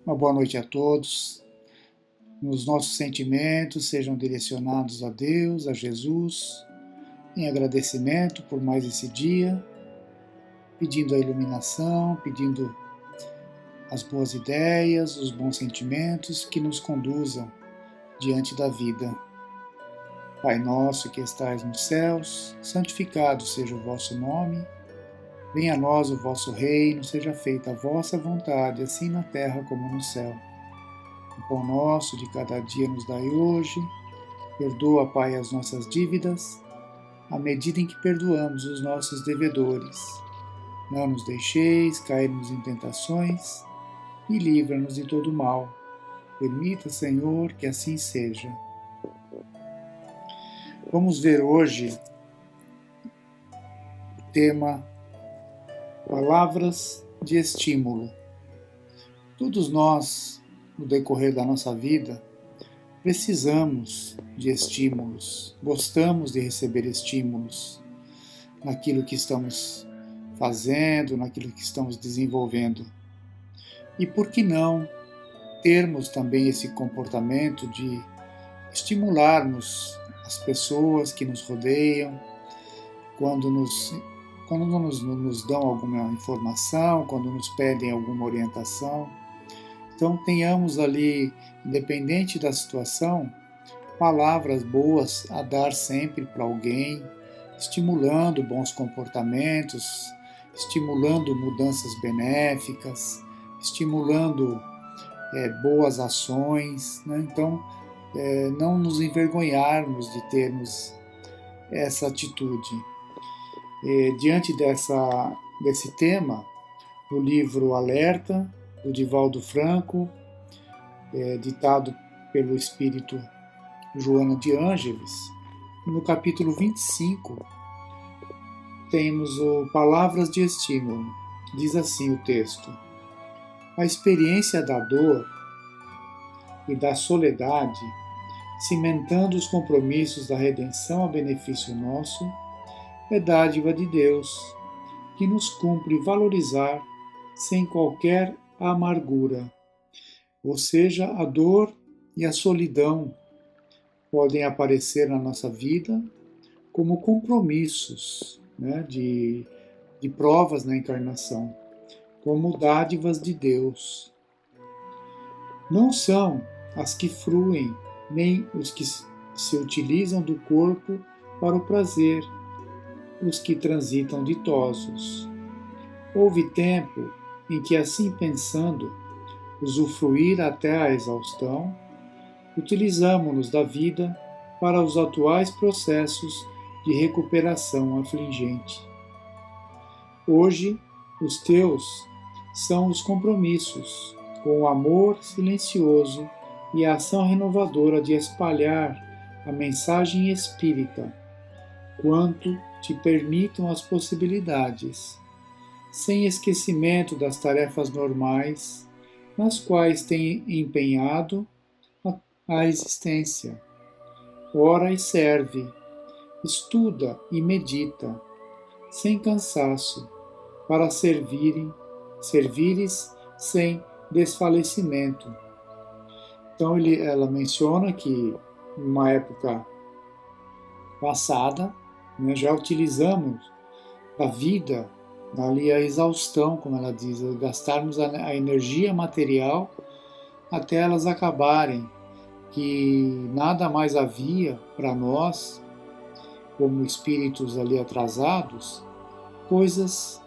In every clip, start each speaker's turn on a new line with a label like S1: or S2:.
S1: Uma boa noite a todos. Os nossos sentimentos sejam direcionados a Deus, a Jesus, em agradecimento por mais esse dia, pedindo a iluminação, pedindo as boas ideias, os bons sentimentos que nos conduzam diante da vida. Pai nosso que estais nos céus, santificado seja o vosso nome. Venha a nós o vosso reino, seja feita a vossa vontade, assim na terra como no céu. O pão nosso de cada dia nos dai hoje. Perdoa, Pai, as nossas dívidas, à medida em que perdoamos os nossos devedores. Não nos deixeis cairmos em tentações e livra-nos de todo mal. Permita, Senhor, que assim seja. Vamos ver hoje o tema Palavras de estímulo. Todos nós, no decorrer da nossa vida, precisamos de estímulos, gostamos de receber estímulos naquilo que estamos fazendo, naquilo que estamos desenvolvendo. E por que não termos também esse comportamento de estimularmos as pessoas que nos rodeiam, quando nos dão alguma informação, quando nos pedem alguma orientação. Então tenhamos ali, independente da situação, palavras boas a dar sempre para alguém, estimulando bons comportamentos, estimulando mudanças benéficas, estimulando boas ações, né? Então, não nos envergonharmos de termos essa atitude. Diante desse tema, o livro Alerta, do Divaldo Franco, ditado pelo espírito Joana de Ângeles, no capítulo 25, temos o Palavras de Estímulo. Diz assim o texto: a experiência da dor e da soledade, cimentando os compromissos da redenção a benefício nosso, é dádiva de Deus, que nos cumpre valorizar sem qualquer amargura. Ou seja, a dor e a solidão podem aparecer na nossa vida como compromissos, né, de provas na encarnação, como dádivas de Deus. Não são as que fruem, nem os que se utilizam do corpo para o prazer, os que transitam ditosos. Houve tempo em que, assim pensando, usufruir até a exaustão, utilizamo-nos da vida para os atuais processos de recuperação afligente. Hoje, os teus são os compromissos, com o amor silencioso e a ação renovadora de espalhar a mensagem espírita, quanto te permitam as possibilidades, sem esquecimento das tarefas normais nas quais tem empenhado a existência. Ora e serve, estuda e medita, sem cansaço, para servires sem desfalecimento. Então ela menciona que, numa época passada, já utilizamos a vida, ali a exaustão, como ela diz, gastarmos a energia material até elas acabarem, que nada mais havia para nós, como espíritos ali atrasados, coisas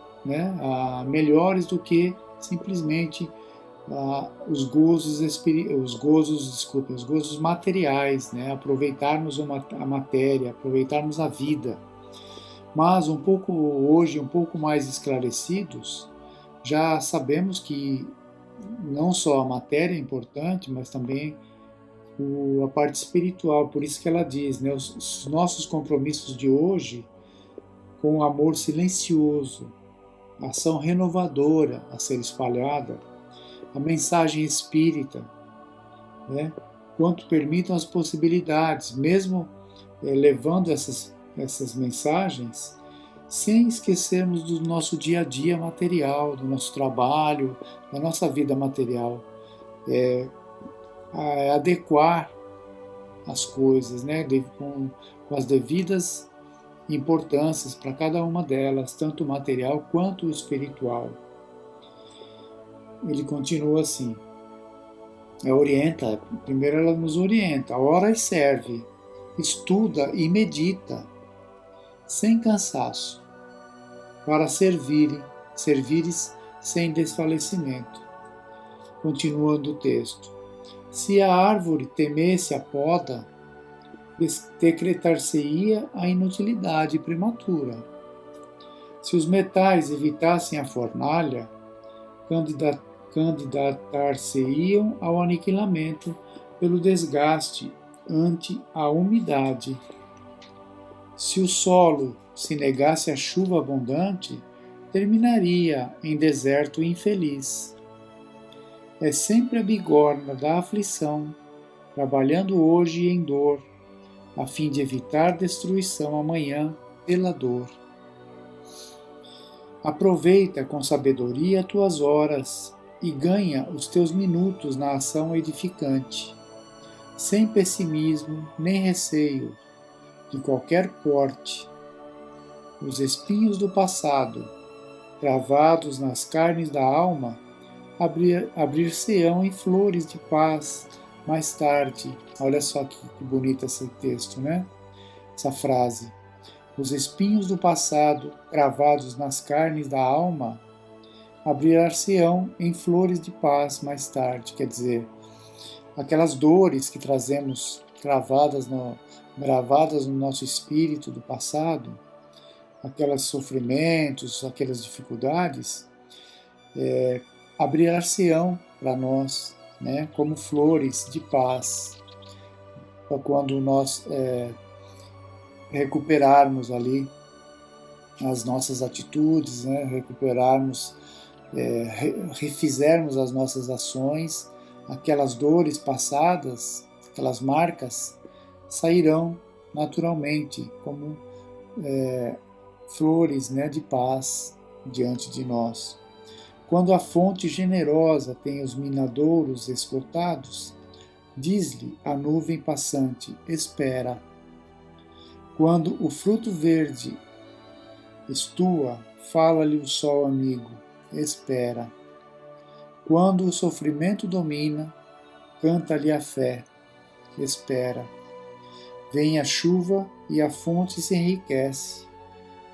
S1: melhores do que simplesmente os gozos materiais, aproveitarmos a matéria, aproveitarmos a vida. Mas hoje um pouco mais esclarecidos, já sabemos que não só a matéria é importante, mas também a parte espiritual. Por isso que ela diz, os nossos compromissos de hoje, com o amor silencioso, a ação renovadora a ser espalhada, a mensagem espírita, quanto permitam as possibilidades, mesmo levando essas mensagens, sem esquecermos do nosso dia a dia material, do nosso trabalho, da nossa vida material. adequar as coisas, né, com as devidas importâncias para cada uma delas, tanto o material quanto o espiritual. Ele continua assim, primeiro ela nos orienta, ora e serve, estuda e medita, sem cansaço, para servires sem desfalecimento. Continuando o texto. Se a árvore temesse a poda, decretar-se-ia a inutilidade prematura. Se os metais evitassem a fornalha, candidatar-se-iam ao aniquilamento pelo desgaste ante a umidade. Se o solo se negasse a chuva abundante, terminaria em deserto infeliz. É sempre a bigorna da aflição, trabalhando hoje em dor, a fim de evitar destruição amanhã pela dor. Aproveita com sabedoria tuas horas e ganha os teus minutos na ação edificante, sem pessimismo nem receio de qualquer porte. Os espinhos do passado, cravados nas carnes da alma, abrir-se-ão em flores de paz mais tarde. Olha só que bonito esse texto, né? Essa frase. Os espinhos do passado, cravados nas carnes da alma, abrir-se-ão em flores de paz mais tarde. Quer dizer, aquelas dores que trazemos gravadas no nosso espírito do passado, aqueles sofrimentos, aquelas dificuldades, abrir-se-ão para nós, né, como flores de paz, para quando nós recuperarmos ali as nossas atitudes, né, refizermos as nossas ações, aquelas dores passadas, aquelas marcas, sairão naturalmente como flores, né, de paz diante de nós. Quando a fonte generosa tem os minadouros esgotados, diz-lhe a nuvem passante, espera. Quando o fruto verde estua, fala-lhe o sol amigo, espera. Quando o sofrimento domina, canta-lhe a fé, espera. Vem a chuva e a fonte se enriquece.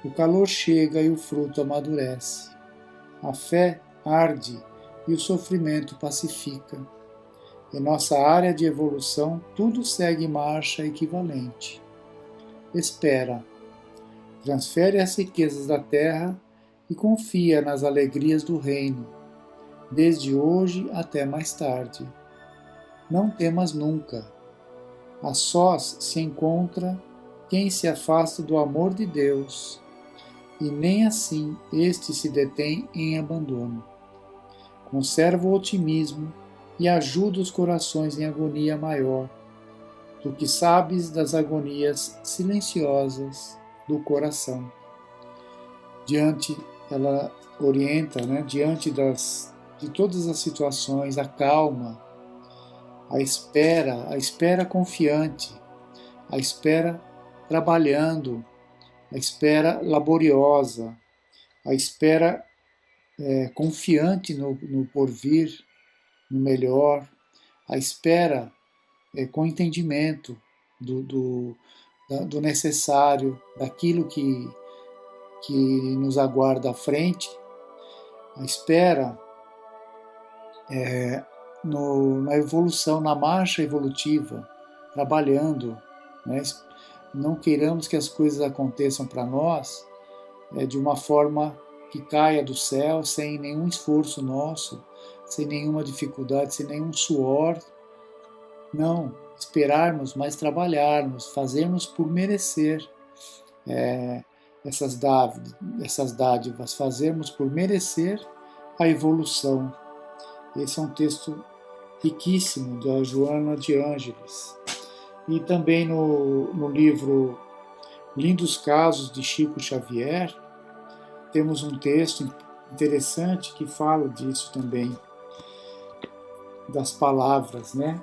S1: O calor chega e o fruto amadurece. A fé arde e o sofrimento pacifica. Em nossa área de evolução, tudo segue marcha equivalente. Espera. Transfere as riquezas da terra e confia nas alegrias do reino, desde hoje até mais tarde. Não temas nunca. A sós se encontra quem se afasta do amor de Deus, e nem assim este se detém em abandono. Conserva o otimismo e ajuda os corações em agonia maior, do que sabes das agonias silenciosas do coração. Ela orienta, né, diante de todas as situações, a calma, a espera confiante, a espera trabalhando, a espera laboriosa, a espera confiante no porvir, no melhor, a espera com entendimento do necessário, daquilo que nos aguarda à frente, a espera na evolução, na marcha evolutiva, trabalhando, né? Não queiramos que as coisas aconteçam para nós de uma forma que caia do céu, sem nenhum esforço nosso, sem nenhuma dificuldade, sem nenhum suor. Não, esperarmos, mas trabalharmos, fazermos por merecer essas dádivas, fazermos por merecer a evolução. Esse é um texto riquíssimo da Joana de Ângeles. E também no livro Lindos Casos de Chico Xavier, temos um texto interessante que fala disso também. das palavras, né?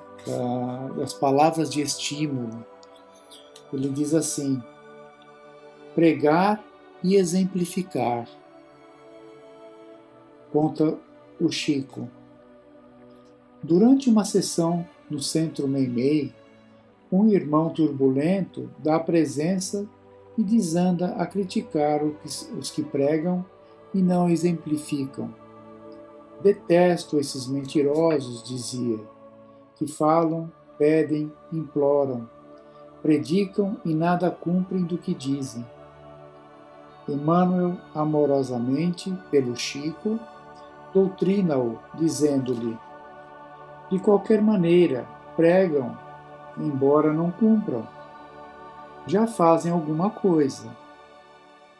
S1: Das palavras de estímulo. Ele diz assim: pregar e exemplificar. Conta o Chico. Durante uma sessão no Centro Meimei, um irmão turbulento dá presença e desanda a criticar os que pregam e não exemplificam. Detesto esses mentirosos, dizia, que falam, pedem, imploram, predicam e nada cumprem do que dizem. Emmanuel, amorosamente, pelo Chico, doutrina-o, dizendo-lhe: de qualquer maneira, pregam, embora não cumpram. Já fazem alguma coisa.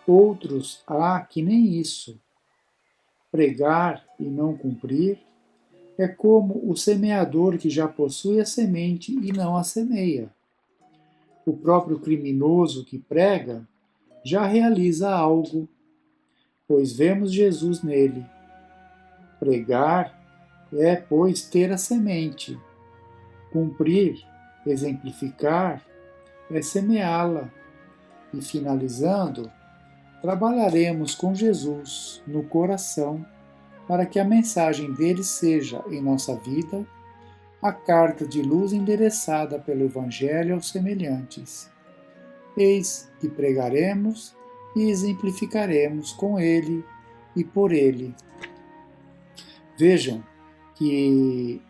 S1: Outros há que nem isso. Pregar e não cumprir é como o semeador que já possui a semente e não a semeia. O próprio criminoso que prega já realiza algo, pois vemos Jesus nele. Pregar é, pois, ter a semente. Cumprir, exemplificar, é semeá-la. E, finalizando, trabalharemos com Jesus no coração para que a mensagem dele seja, em nossa vida, a carta de luz endereçada pelo Evangelho aos semelhantes. Eis que pregaremos e exemplificaremos com ele e por ele. Vejam que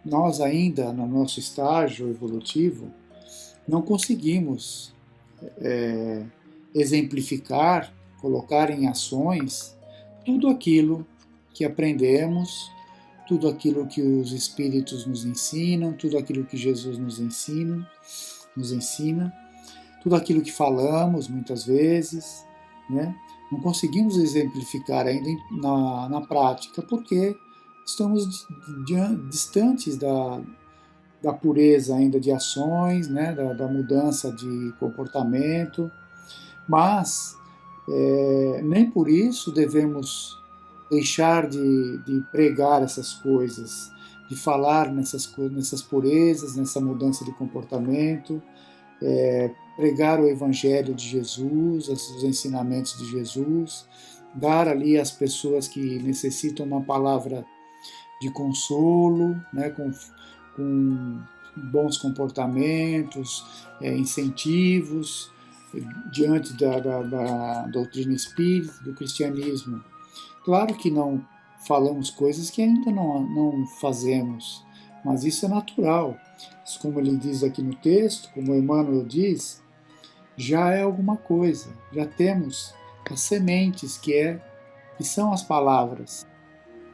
S1: nós ainda, no nosso estágio evolutivo, não conseguimos exemplificar, colocar em ações tudo aquilo que aprendemos, tudo aquilo que os Espíritos nos ensinam, tudo aquilo que Jesus nos ensina, tudo aquilo que falamos muitas vezes, né? Não conseguimos exemplificar ainda na prática, porque estamos distantes da pureza ainda de ações, né? da mudança de comportamento, mas nem por isso devemos deixar de pregar essas coisas, de falar nessas purezas, nessa mudança de comportamento, pregar o Evangelho de Jesus, os ensinamentos de Jesus, dar ali às pessoas que necessitam uma palavra de consolo, né, com bons comportamentos, incentivos, diante da doutrina espírita, do cristianismo. Claro que não falamos coisas que ainda não fazemos, mas isso é natural. Isso, como ele diz aqui no texto, como Emmanuel diz, já é alguma coisa, já temos as sementes que são as palavras.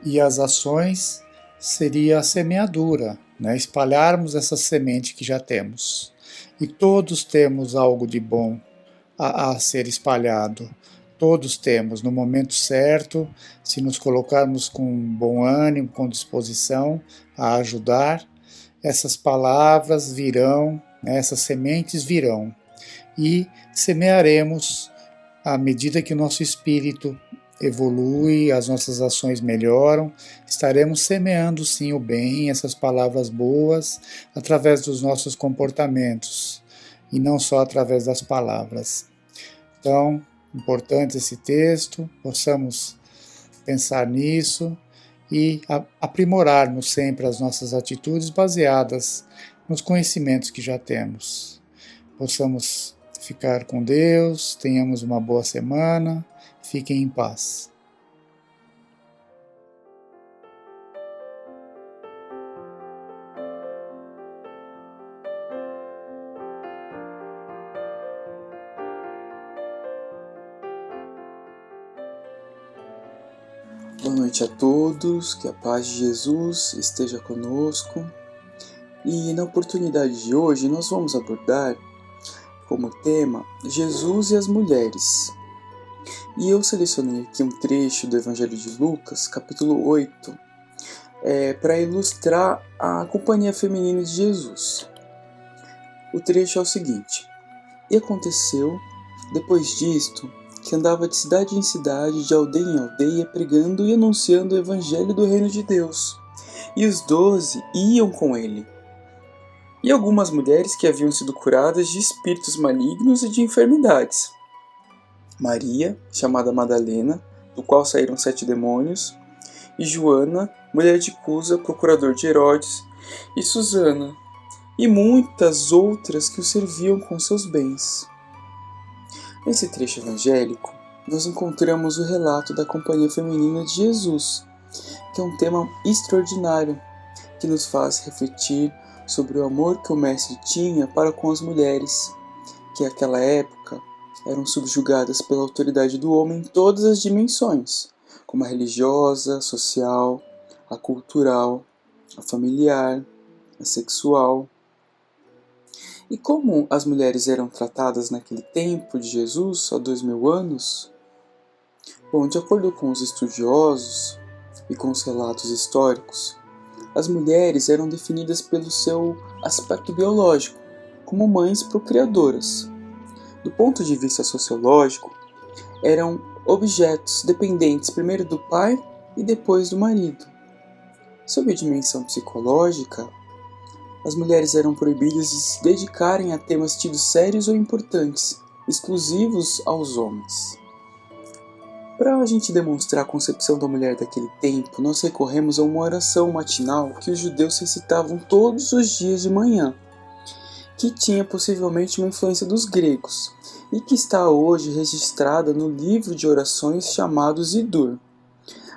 S1: E as ações seria a semeadura, né? Espalharmos essa semente que já temos. E todos temos algo de bom a ser espalhado. Todos temos, no momento certo, se nos colocarmos com bom ânimo, com disposição a ajudar, essas palavras virão, né? Essas sementes virão. E semearemos à medida que o nosso espírito evolui, as nossas ações melhoram, estaremos semeando sim o bem, essas palavras boas, através dos nossos comportamentos, e não só através das palavras. Então, importante esse texto, possamos pensar nisso e aprimorarmos sempre as nossas atitudes baseadas nos conhecimentos que já temos. Possamos ficar com Deus, tenhamos uma boa semana, fiquem em paz.
S2: Boa noite a todos, que a paz de Jesus esteja conosco. E na oportunidade de hoje nós vamos abordar como tema Jesus e as mulheres. E eu selecionei aqui um trecho do Evangelho de Lucas, capítulo 8, para ilustrar a companhia feminina de Jesus. O trecho é o seguinte: E aconteceu, depois disto, que andava de cidade em cidade, de aldeia em aldeia, pregando e anunciando o Evangelho do Reino de Deus, e os 12 iam com ele. E algumas mulheres que haviam sido curadas de espíritos malignos e de enfermidades. Maria, chamada Madalena, do qual saíram 7 demônios, e Joana, mulher de Cusa, procurador de Herodes, e Susana, e muitas outras que o serviam com seus bens. Nesse trecho evangélico, nós encontramos o relato da Companhia Feminina de Jesus, que é um tema extraordinário, que nos faz refletir sobre o amor que o Mestre tinha para com as mulheres, que naquela época eram subjugadas pela autoridade do homem em todas as dimensões, como a religiosa, a social, a cultural, a familiar, a sexual. E como as mulheres eram tratadas naquele tempo de Jesus, há 2000 anos? Bom, de acordo com os estudiosos e com os relatos históricos, as mulheres eram definidas pelo seu aspecto biológico, como mães procriadoras. Do ponto de vista sociológico, eram objetos dependentes primeiro do pai e depois do marido. Sob a dimensão psicológica, as mulheres eram proibidas de se dedicarem a temas tidos sérios ou importantes, exclusivos aos homens. Para a gente demonstrar a concepção da mulher daquele tempo, nós recorremos a uma oração matinal que os judeus recitavam todos os dias de manhã, que tinha possivelmente uma influência dos gregos, e que está hoje registrada no livro de orações chamado Sidur.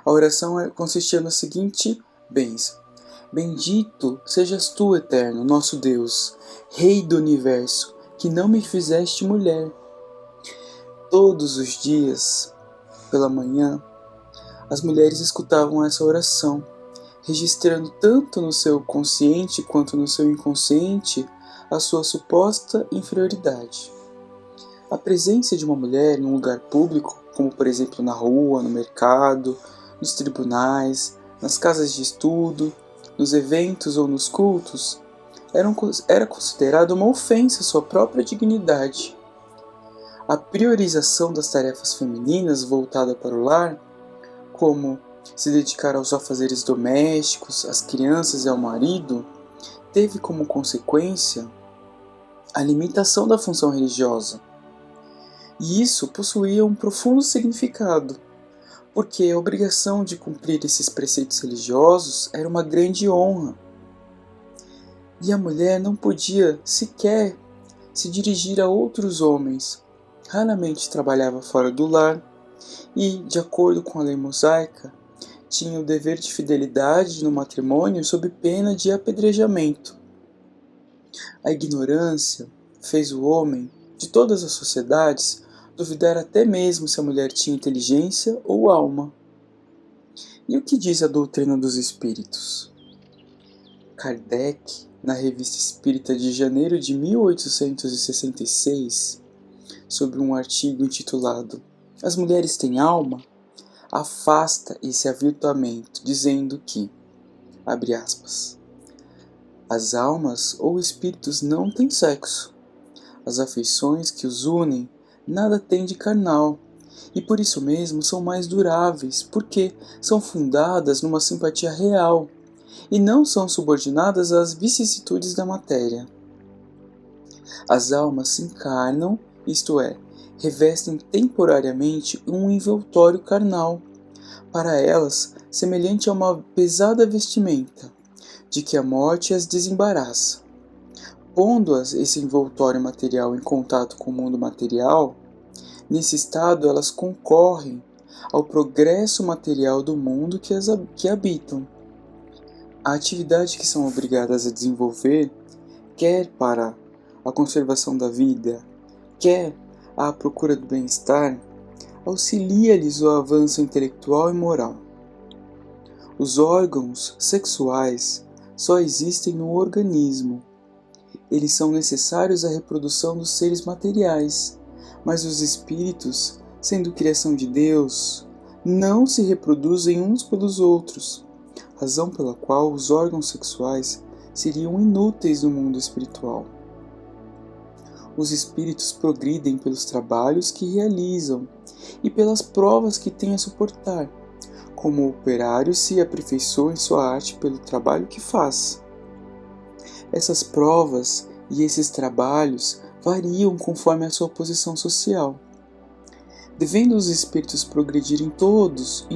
S2: A oração consistia na seguinte bênção: Bendito sejas tu, Eterno, nosso Deus, Rei do Universo, que não me fizeste mulher. Todos os dias, pela manhã, as mulheres escutavam essa oração, registrando tanto no seu consciente quanto no seu inconsciente a sua suposta inferioridade. A presença de uma mulher em um lugar público, como por exemplo na rua, no mercado, nos tribunais, nas casas de estudo, nos eventos ou nos cultos, era considerada uma ofensa à sua própria dignidade. A priorização das tarefas femininas voltada para o lar, como se dedicar aos afazeres domésticos, às crianças e ao marido, teve como consequência a limitação da função religiosa. E isso possuía um profundo significado, porque a obrigação de cumprir esses preceitos religiosos era uma grande honra. E a mulher não podia sequer se dirigir a outros homens, raramente trabalhava fora do lar e, de acordo com a lei mosaica, tinha o dever de fidelidade no matrimônio sob pena de apedrejamento. A ignorância fez o homem, de todas as sociedades, duvidar até mesmo se a mulher tinha inteligência ou alma. E o que diz a doutrina dos espíritos? Kardec, na Revista Espírita de janeiro de 1866, sobre um artigo intitulado As Mulheres Têm Alma?, afasta esse avirtuamento, dizendo que, abre aspas, as almas ou espíritos não têm sexo. As afeições que os unem nada têm de carnal, e por isso mesmo são mais duráveis, porque são fundadas numa simpatia real, e não são subordinadas às vicissitudes da matéria. As almas se encarnam, isto é, revestem temporariamente um envoltório carnal, para elas semelhante a uma pesada vestimenta, de que a morte as desembaraça. Pondo-as esse envoltório material em contato com o mundo material, nesse estado elas concorrem ao progresso material do mundo que habitam. A atividade que são obrigadas a desenvolver, quer para a conservação da vida, quer à procura do bem-estar, auxilia-lhes o avanço intelectual e moral. Os órgãos sexuais só existem no organismo. Eles são necessários à reprodução dos seres materiais, mas os espíritos, sendo criação de Deus, não se reproduzem uns pelos outros, razão pela qual os órgãos sexuais seriam inúteis no mundo espiritual. Os espíritos progridem pelos trabalhos que realizam e pelas provas que têm a suportar, como o operário se aperfeiçoa em sua arte pelo trabalho que faz. Essas provas e esses trabalhos variam conforme a sua posição social. Devendo os espíritos progredir em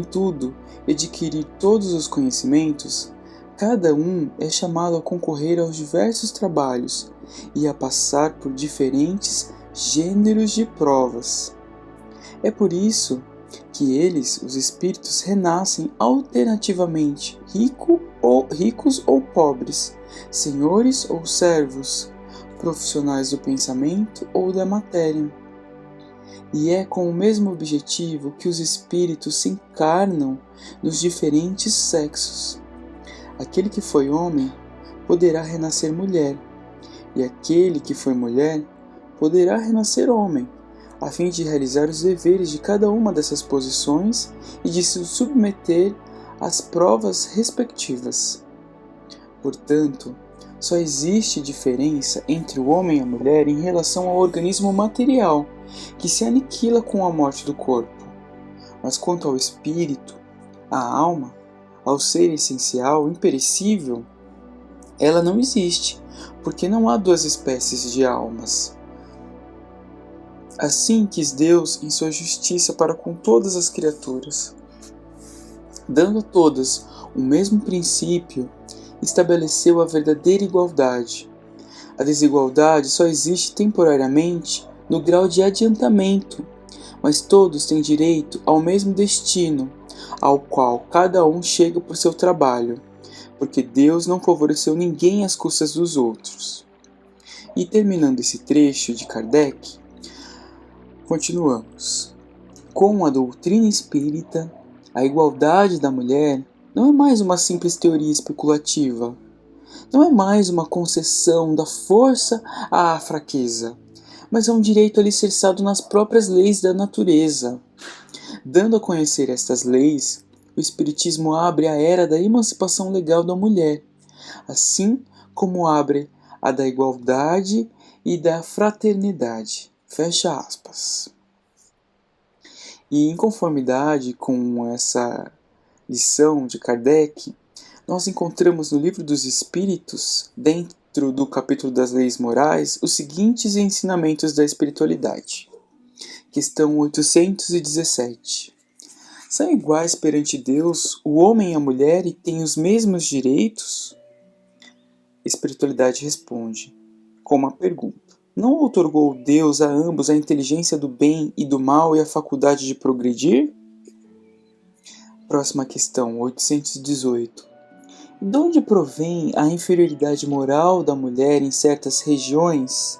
S2: tudo e adquirir todos os conhecimentos, cada um é chamado a concorrer aos diversos trabalhos e a passar por diferentes gêneros de provas. É por isso que eles, os espíritos, renascem alternativamente, ricos ou pobres, senhores ou servos, profissionais do pensamento ou da matéria. E é com o mesmo objetivo que os espíritos se encarnam nos diferentes sexos. Aquele que foi homem poderá renascer mulher, e aquele que foi mulher poderá renascer homem, a fim de realizar os deveres de cada uma dessas posições e de se submeter às provas respectivas. Portanto, só existe diferença entre o homem e a mulher em relação ao organismo material, que se aniquila com a morte do corpo. Mas quanto ao espírito, à alma, ao ser essencial, imperecível, ela não existe, porque não há duas espécies de almas. Assim quis Deus em sua justiça para com todas as criaturas. Dando a todas o mesmo princípio, estabeleceu a verdadeira igualdade. A desigualdade só existe temporariamente no grau de adiantamento, mas todos têm direito ao mesmo destino, ao qual cada um chega por seu trabalho, porque Deus não favoreceu ninguém às custas dos outros. E terminando esse trecho de Kardec, continuamos. Com a doutrina espírita, a igualdade da mulher não é mais uma simples teoria especulativa, não é mais uma concessão da força à fraqueza, mas é um direito alicerçado nas próprias leis da natureza. Dando a conhecer estas leis, o Espiritismo abre a era da emancipação legal da mulher, assim como abre a da igualdade e da fraternidade. Fecha aspas. E em conformidade com essa lição de Kardec, nós encontramos no Livro dos Espíritos, dentro do capítulo das leis morais, os seguintes ensinamentos da espiritualidade. Questão 817. São iguais perante Deus o homem e a mulher e têm os mesmos direitos? A espiritualidade responde com uma pergunta. Não outorgou Deus a ambos a inteligência do bem e do mal e a faculdade de progredir? Próxima questão, 818. De onde provém a inferioridade moral da mulher em certas regiões?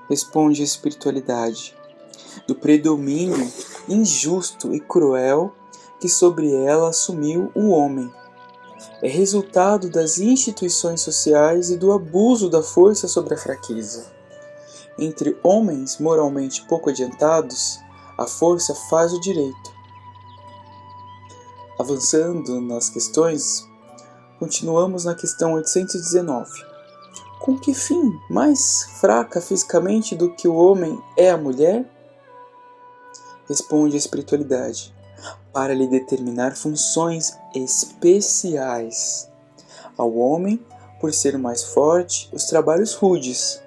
S2: Responde a espiritualidade. Do predomínio injusto e cruel que sobre ela assumiu o homem. É resultado das instituições sociais e do abuso da força sobre a fraqueza. Entre homens moralmente pouco adiantados, a força faz o direito. Avançando nas questões, continuamos na questão 819. Com que fim mais fraca fisicamente do que o homem é a mulher? Responde a espiritualidade. Para lhe determinar funções especiais. Ao homem, por ser mais forte, os trabalhos rudes.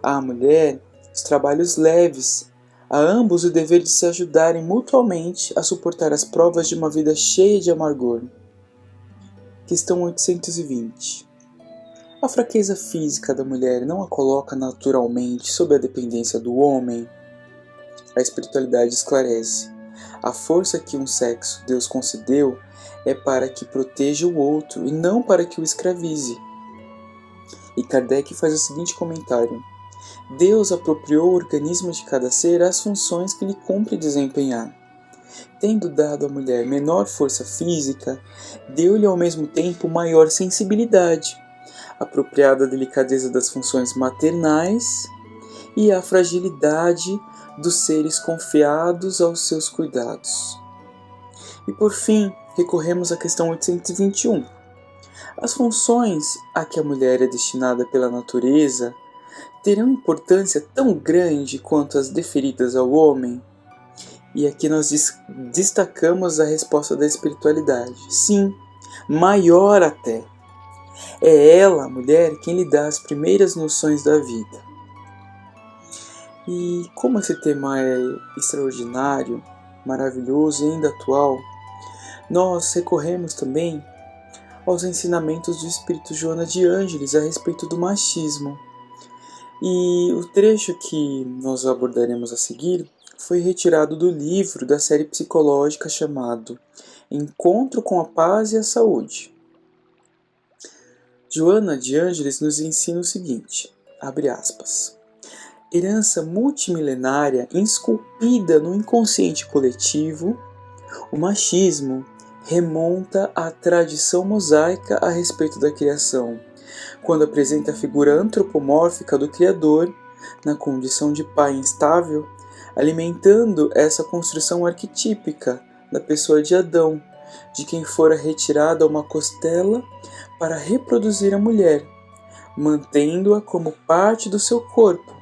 S2: À mulher, os trabalhos leves. A ambos o dever de se ajudarem mutuamente a suportar as provas de uma vida cheia de amargor. Questão 820. A fraqueza física da mulher não a coloca naturalmente sob a dependência do homem? A espiritualidade esclarece. A força que um sexo Deus concedeu é para que proteja o outro e não para que o escravize. E Kardec faz o seguinte comentário. Deus apropriou o organismo de cada ser às funções que lhe cumpre desempenhar. Tendo dado à mulher menor força física, deu-lhe ao mesmo tempo maior sensibilidade, apropriada à delicadeza das funções maternais e à fragilidade dos seres confiados aos seus cuidados. E por fim, recorremos à questão 821. As funções a que a mulher é destinada pela natureza terão importância tão grande quanto as deferidas ao homem? E aqui nós destacamos a resposta da espiritualidade. Sim, maior até. É ela, a mulher, quem lhe dá as primeiras noções da vida. E como esse tema é extraordinário, maravilhoso e ainda atual, nós recorremos também aos ensinamentos do Espírito Joana de Ângeles a respeito do machismo. E o trecho que nós abordaremos a seguir foi retirado do livro da série psicológica chamado Encontro com a Paz e a Saúde. Joana de Ângeles nos ensina o seguinte, abre aspas, herança multimilenária esculpida no inconsciente coletivo, o machismo remonta à tradição mosaica a respeito da criação, quando apresenta a figura antropomórfica do Criador, na condição de pai instável, alimentando essa construção arquetípica da pessoa de Adão, de quem fora retirada uma costela para reproduzir a mulher, mantendo-a como parte do seu corpo,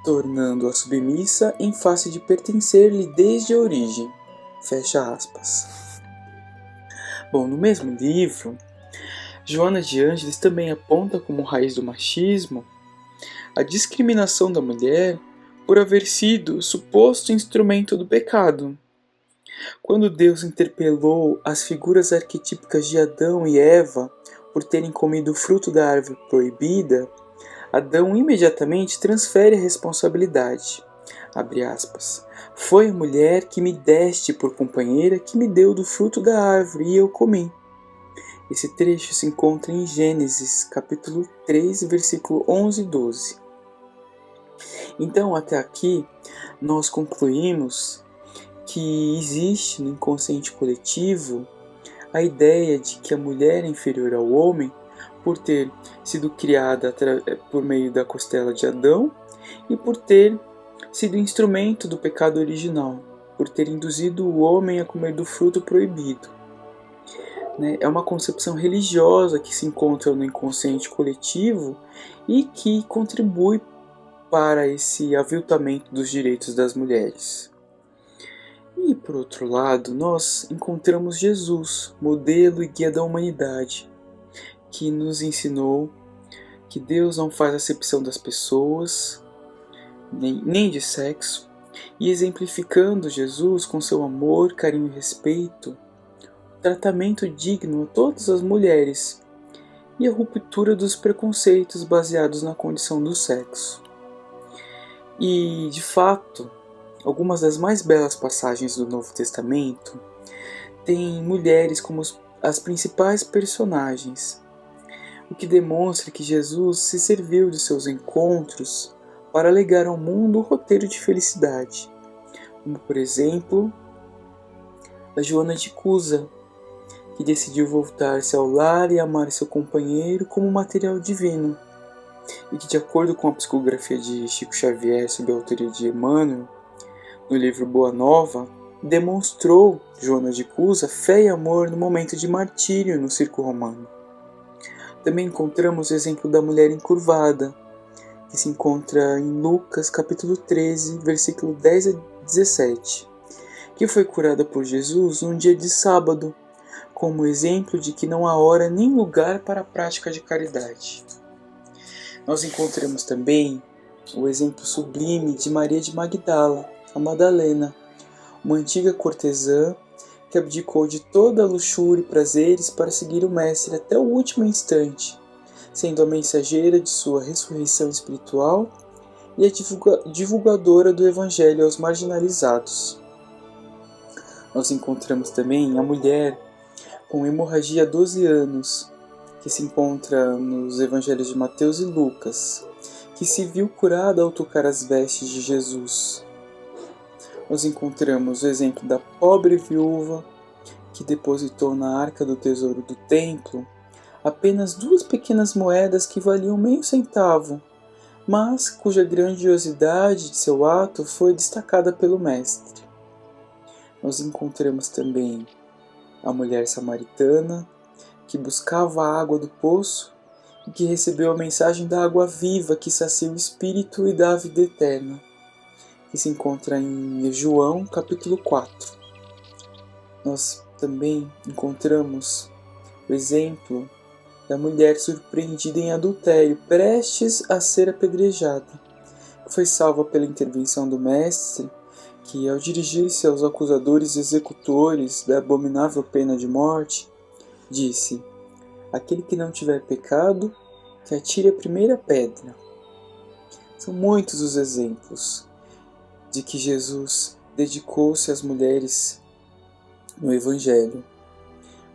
S2: tornando-a submissa em face de pertencer-lhe desde a origem. Fecha aspas. Bom, no mesmo livro, Joana de Ângeles também aponta como raiz do machismo a discriminação da mulher por haver sido suposto instrumento do pecado. Quando Deus interpelou as figuras arquetípicas de Adão e Eva por terem comido o fruto da árvore proibida, Adão imediatamente transfere a responsabilidade. Abre aspas. Foi a mulher que me deste por companheira que me deu do fruto da árvore e eu comi. Esse trecho se encontra em Gênesis, capítulo 3, versículo 11 e 12. Então, até aqui, nós concluímos que existe no inconsciente coletivo a ideia de que a mulher é inferior ao homem por ter sido criada por meio da costela de Adão e por ter sido instrumento do pecado original, por ter induzido o homem a comer do fruto proibido. É uma concepção religiosa que se encontra no inconsciente coletivo e que contribui para esse aviltamento dos direitos das mulheres. E, por outro lado, nós encontramos Jesus, modelo e guia da humanidade, que nos ensinou que Deus não faz acepção das pessoas, nem de sexo, e exemplificando Jesus com seu amor, carinho e respeito, tratamento digno a todas as mulheres e a ruptura dos preconceitos baseados na condição do sexo. E, de fato, algumas das mais belas passagens do Novo Testamento têm mulheres como as principais personagens, o que demonstra que Jesus se serviu de seus encontros para legar ao mundo o roteiro de felicidade, como, por exemplo, a Joana de Cusa, que decidiu voltar-se ao lar e amar seu companheiro como material divino, e que, de acordo com a psicografia de Chico Xavier sob a autoria de Emmanuel, no livro Boa Nova, demonstrou Joana de Cusa fé e amor no momento de martírio no circo romano. Também encontramos o exemplo da mulher encurvada, que se encontra em Lucas capítulo 13, versículo 10 a 17, que foi curada por Jesus num dia de sábado, como exemplo de que não há hora nem lugar para a prática de caridade. Nós encontramos também o exemplo sublime de Maria de Magdala, a Madalena, uma antiga cortesã que abdicou de toda a luxúria e prazeres para seguir o Mestre até o último instante, sendo a mensageira de sua ressurreição espiritual e a divulgadora do Evangelho aos marginalizados. Nós encontramos também a mulher com hemorragia há 12 anos, que se encontra nos Evangelhos de Mateus e Lucas, que se viu curada ao tocar as vestes de Jesus. Nós encontramos o exemplo da pobre viúva que depositou na arca do tesouro do templo apenas 2 pequenas moedas que valiam meio centavo, mas cuja grandiosidade de seu ato foi destacada pelo Mestre. Nós encontramos também a mulher samaritana que buscava a água do poço e que recebeu a mensagem da água viva que sacia o espírito e dá a vida eterna, que se encontra em João, capítulo 4. Nós também encontramos o exemplo da mulher surpreendida em adultério, prestes a ser apedrejada. Foi salva pela intervenção do Mestre, que, ao dirigir-se aos acusadores e executores da abominável pena de morte, disse: aquele que não tiver pecado, que atire a primeira pedra. São muitos os exemplos de que Jesus dedicou-se às mulheres no Evangelho.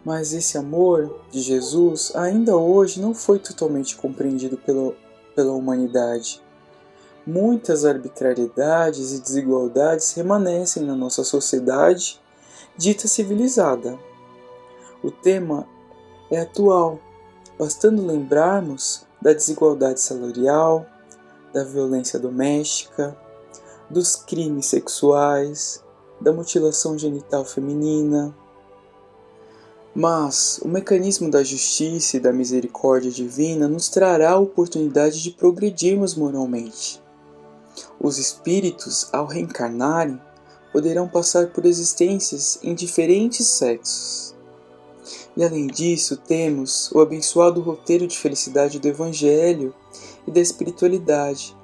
S2: Mas esse amor de Jesus ainda hoje não foi totalmente compreendido pela humanidade. Muitas arbitrariedades e desigualdades remanescem na nossa sociedade dita civilizada. O tema é atual, bastando lembrarmos da desigualdade salarial, da violência doméstica, dos crimes sexuais, da mutilação genital feminina. Mas o mecanismo da justiça e da misericórdia divina nos trará a oportunidade de progredirmos moralmente. Os espíritos, ao reencarnarem, poderão passar por existências em diferentes sexos. E além disso, temos o abençoado roteiro de felicidade do Evangelho e da espiritualidade,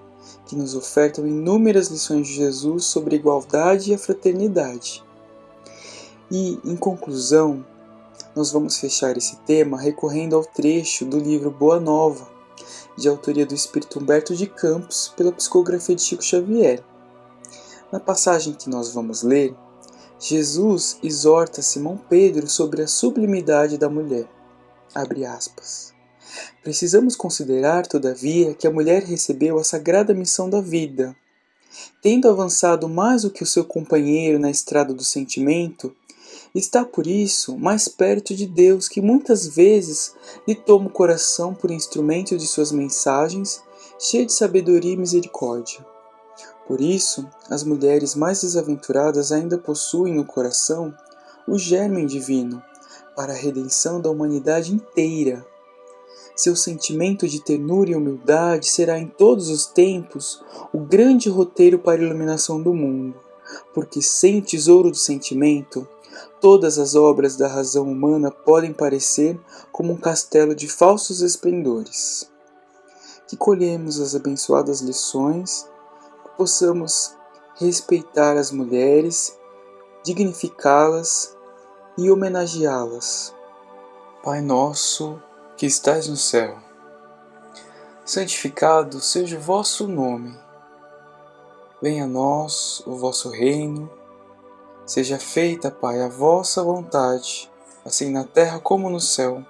S2: que nos ofertam inúmeras lições de Jesus sobre a igualdade e a fraternidade. E, em conclusão, nós vamos fechar esse tema recorrendo ao trecho do livro Boa Nova, de autoria do espírito Humberto de Campos, pela psicografia de Chico Xavier. Na passagem que nós vamos ler, Jesus exorta Simão Pedro sobre a sublimidade da mulher. Abre aspas. Precisamos considerar, todavia, que a mulher recebeu a sagrada missão da vida. Tendo avançado mais do que o seu companheiro na estrada do sentimento, está por isso mais perto de Deus, que muitas vezes lhe toma o coração por instrumento de suas mensagens, cheio de sabedoria e misericórdia. Por isso, as mulheres mais desaventuradas ainda possuem no coração o germe divino, para a redenção da humanidade inteira. Seu sentimento de ternura e humildade será em todos os tempos o grande roteiro para a iluminação do mundo, porque sem o tesouro do sentimento, todas as obras da razão humana podem parecer como um castelo de falsos esplendores. Que colhemos as abençoadas lições, que possamos respeitar as mulheres, dignificá-las e homenageá-las. Pai nosso, que estais no céu, santificado seja o vosso nome. Venha a nós o vosso reino. Seja feita, Pai, a vossa vontade, assim na terra como no céu.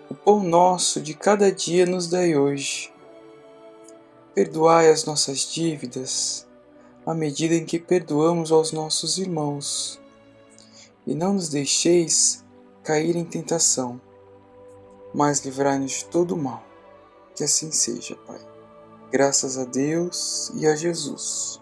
S2: O pão nosso de cada dia nos dai hoje. Perdoai as nossas dívidas, à medida em que perdoamos aos nossos irmãos. E não nos deixeis cair em tentação, mas livrai-nos de todo o mal. Que assim seja, Pai. Graças a Deus e a Jesus.